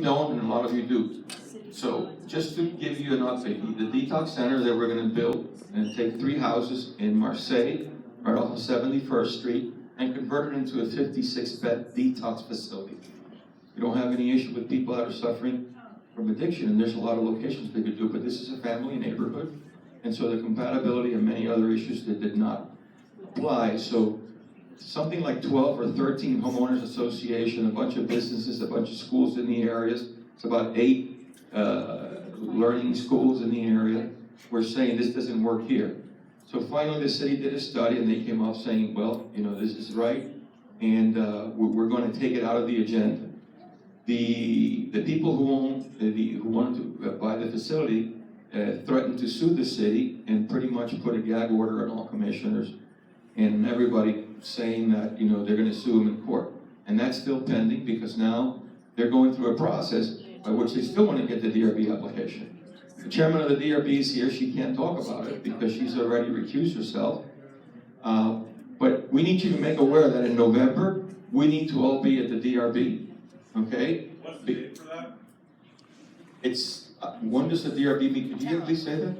don't, and a lot of you do. So, just to give you an update, the detox center that we're going to build and take 3 houses in Marseille, right off of 71st Street, and convert it into a 56-bed detox facility. We don't have any issue with people that are suffering from addiction, and there's a lot of locations they could do, but this is a family neighborhood, and so the compatibility and many other issues that did not apply. So something like 12 or 13 homeowners association, a bunch of businesses, a bunch of schools in the areas. It's about 8 learning schools in the area. We're saying this doesn't work here. So finally the city did a study and they came up saying, well, you know, this is right, and we're going to take it out of the agenda. The people who wanted to buy the facility threatened to sue the city and pretty much put a gag order on all commissioners and everybody, saying that, you know, they're going to sue them in court. And that's still pending because now they're going through a process by which they still want to get the DRB application. The chairman of the DRB is here. She can't talk about it because she's already recused herself. But we need you to make aware that in November, we need to all be at the DRB. Okay? What's the date for that? It's, when does the DRB meet? Could you please say that?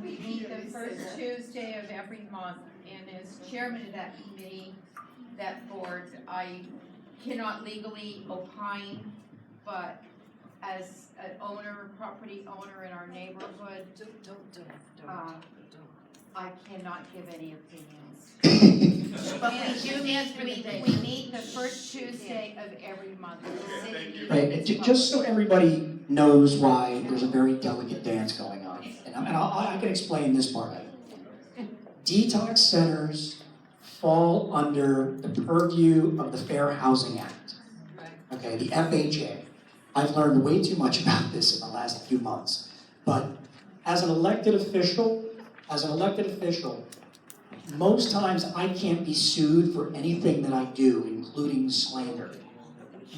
We meet the first Tuesday of every month, and as chairman of that committee, that board, I cannot legally opine, but as an owner, property owner in our neighborhood, I cannot give any opinions. But we do we meet the first Tuesday of every month. Right, just so everybody knows why there's a very delicate dance going on, and I can explain this part of it. Detox centers fall under the purview of the Fair Housing Act, okay, the FHA. I've learned way too much about this in the last few months, but as an elected official, most times I can't be sued for anything that I do, including slander.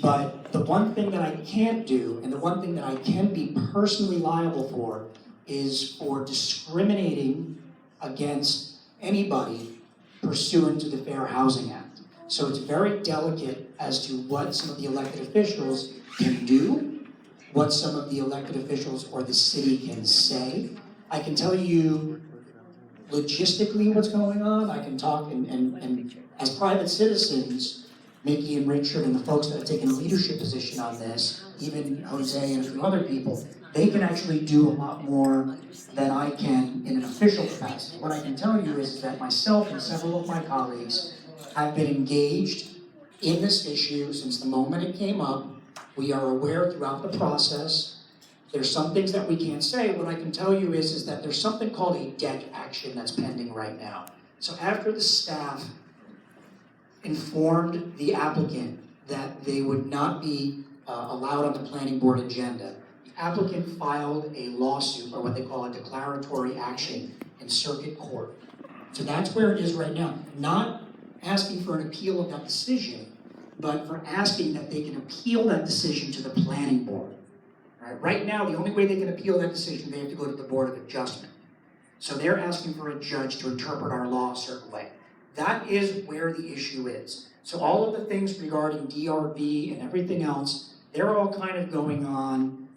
But the one thing that I can't do, and the one thing that I can be personally liable for, is for discriminating against anybody pursuant to the Fair Housing Act. So it's very delicate as to what some of the elected officials can do, what some of the elected officials or the city can say. I can tell you logistically what's going on. I can talk, and as private citizens, Mickey and Richard and the folks that have taken a leadership position on this, even Jose and a few other people, they can actually do a lot more than I can in an official capacity. What I can tell you is that myself and several of my colleagues have been engaged in this issue since the moment it came up. We are aware throughout the process. There's some things that we can't say. What I can tell you is that there's something called a deck action that's pending right now. So after the staff informed the applicant that they would not be allowed on the planning board agenda, the applicant filed a lawsuit, or what they call a declaratory action, in circuit court. So that's where it is right now. Not asking for an appeal of that decision, but for asking that they can appeal that decision to the planning board. Right now, the only way they can appeal that decision, they have to go to the Board of Adjustment. So they're asking for a judge to interpret our law a certain way. That is where the issue is. So all of the things regarding DRB and everything else, they're all kind of going on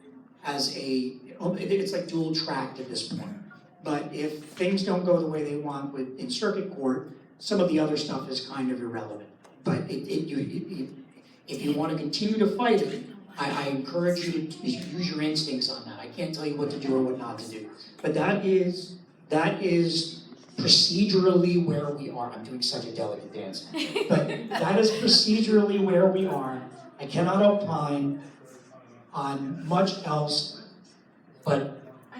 as it's like dual tracked at this point. But if things don't go the way they want in circuit court, some of the other stuff is kind of irrelevant. But if you want to continue to fight it, I encourage you to use your instincts on that. I can't tell you what to do or what not to do. But that is procedurally where we are. I'm doing such a delicate dance. But that is procedurally where we are. I cannot opine on much else, but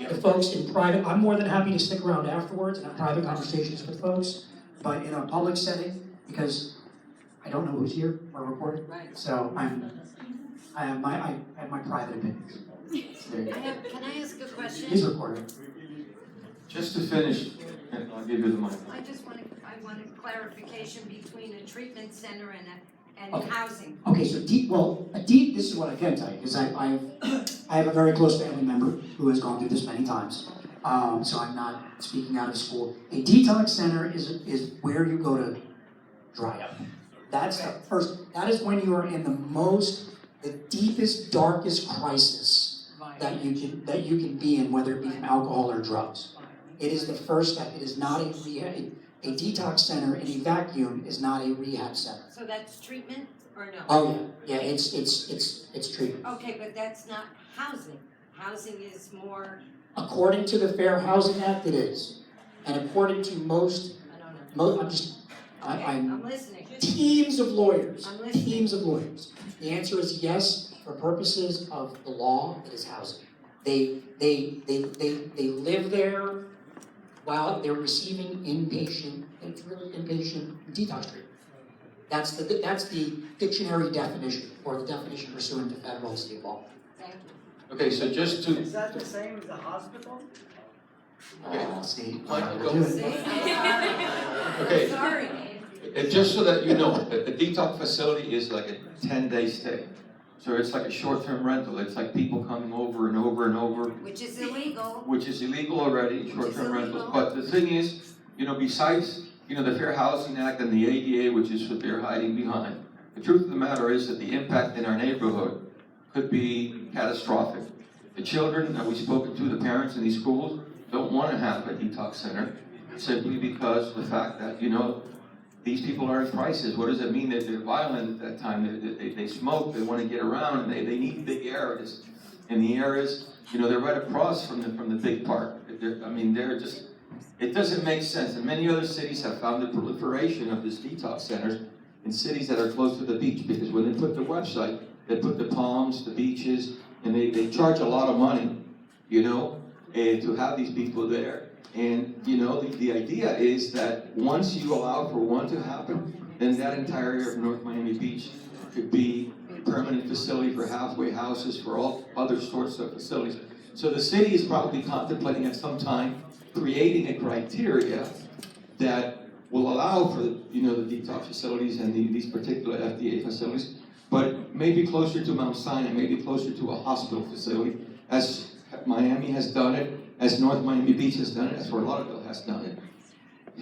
the folks in private, I'm more than happy to stick around afterwards and have private conversations with folks, but in a public setting, because I don't know who's here or recorded, so I have my private opinions. Can I ask a question? He's recorded. Just to finish, and I'll give you the mic. I want a clarification between a treatment center and Okay. housing. Okay, so this is what I can tell you, because I have a very close family member who has gone through this many times. So I'm not speaking out of school. A detox center is where you go to dry up. That's the first. That is when you are in the most the deepest, darkest crisis that you can be in, whether it be from alcohol or drugs. It is the first step. It is not a rehab. A detox center in a vacuum is not a rehab center. So that's treatment or no? Oh yeah, it's treatment. Okay, but that's not housing. Housing is more, According to the Fair Housing Act, it is, and according to most, I don't know. Okay, I'm I'm listening. teams of lawyers, I'm listening. teams of lawyers. The answer is yes, for purposes of the law, it is housing. They live there while they're receiving inpatient detox treatment. That's the dictionary definition, or the definition pursuant to federal and state law. Thank you. Okay, so just to, Is that the same as a hospital? See, Michael, we're go. doing See, it. I'm Okay. sorry. and just so that you know, a detox facility is like a 10-day stay. So it's like a short-term rental. It's like people coming over and over and over, Which is illegal. which is illegal already, Which is short-term rentals. illegal. But the thing is, besides, the Fair Housing Act and the ADA, which is what they're hiding behind, the truth of the matter is that the impact in our neighborhood could be catastrophic. The children that we've spoken to, the parents in these schools, don't want to have a detox center simply because of the fact that, these people are in crisis. What does it mean that they're violent at that time? They smoke, they want to get around, and they need big areas. And the areas, they're right across from the big park. They're just, it doesn't make sense. And many other cities have found the proliferation of these detox centers in cities that are close to the beach, because when they put the website, they put the palms, the beaches, and they charge a lot of money, to have these people there. And, the idea is that once you allow for one to happen, then that entire area of North Miami Beach could be a permanent facility for halfway houses, for all other sorts of facilities. So the city is probably contemplating at some time creating a criteria that will allow for the detox facilities and these particular FDA facilities, but maybe closer to Mount Sinai, maybe closer to a hospital facility, as Miami has done it, as North Miami Beach has done it, as Fort Lauderdale has done it.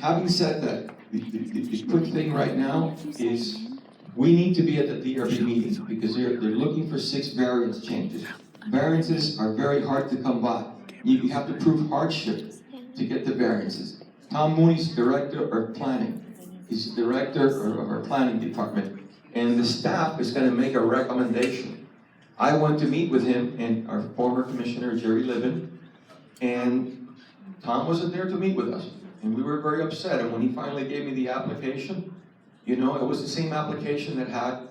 Having said that, the quick thing right now is we need to be at the DRB meetings, because they're looking for 6 variance changes. Variances are very hard to come by. You have to prove hardship to get the variances. Tom Mooney's director of planning. He's the director of our planning department. And the staff is going to make a recommendation. I went to meet with him and our former commissioner, Jerry Libin, and Tom wasn't there to meet with us. And we were very upset. And when he finally gave me the application, it was the same application that had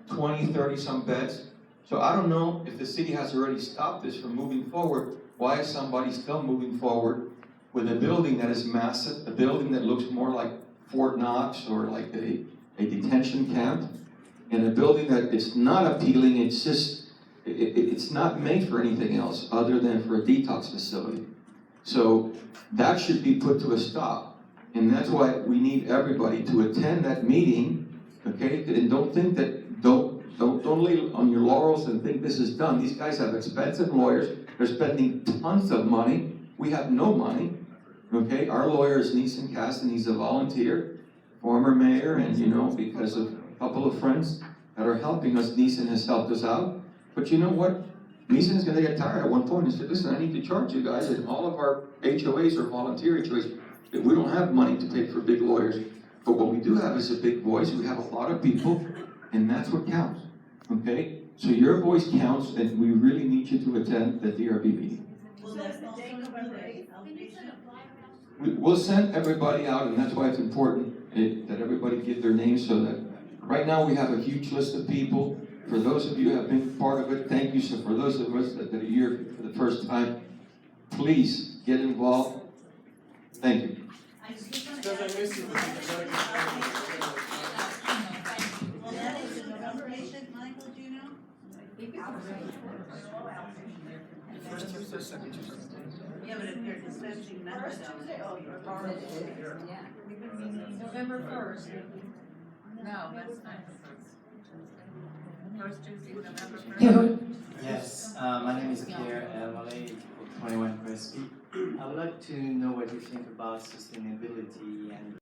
20, 30 some beds. So I don't know if the city has already stopped this from moving forward. Why is somebody still moving forward with a building that is massive, a building that looks more like Fort Knox or like a detention camp, and a building that is not appealing? It's just, it's not made for anything else other than for a detox facility. So that should be put to a stop. And that's why we need everybody to attend that meeting, okay? And don't think that, don't lay on your laurels and think this is done. These guys have expensive lawyers. They're spending tons of money. We have no money, okay? Our lawyer is Neeson Caston. He's a volunteer, former mayor, and because of a couple of friends that are helping us, Neeson has helped us out. But you know what? Neeson is going to get tired at one point and say, listen, I need to charge you guys, and all of our HOAs are volunteer HOAs. We don't have money to pay for big lawyers. But what we do have is a big voice. We have a lot of people, and that's what counts, okay? So your voice counts, and we really need you to attend the DRB meeting. We'll send everybody out, and that's why it's important that everybody give their names, so that right now we have a huge list of people. For those of you who have been part of it, thank you. So for those of us that are here for the first time, please get involved. Thank you. Because I miss you. Well, that is November 8th, Michael, do you know? First Tuesday, second Tuesday. Yeah, but if they're dispensing methadone. Oh, you're part of it. November 1st. No, that's not the 1st. First Tuesday, November 1st. Yeah. Yes, my name is Pierre Malay, 21 Crespi. I would like to know what you think about sustainability and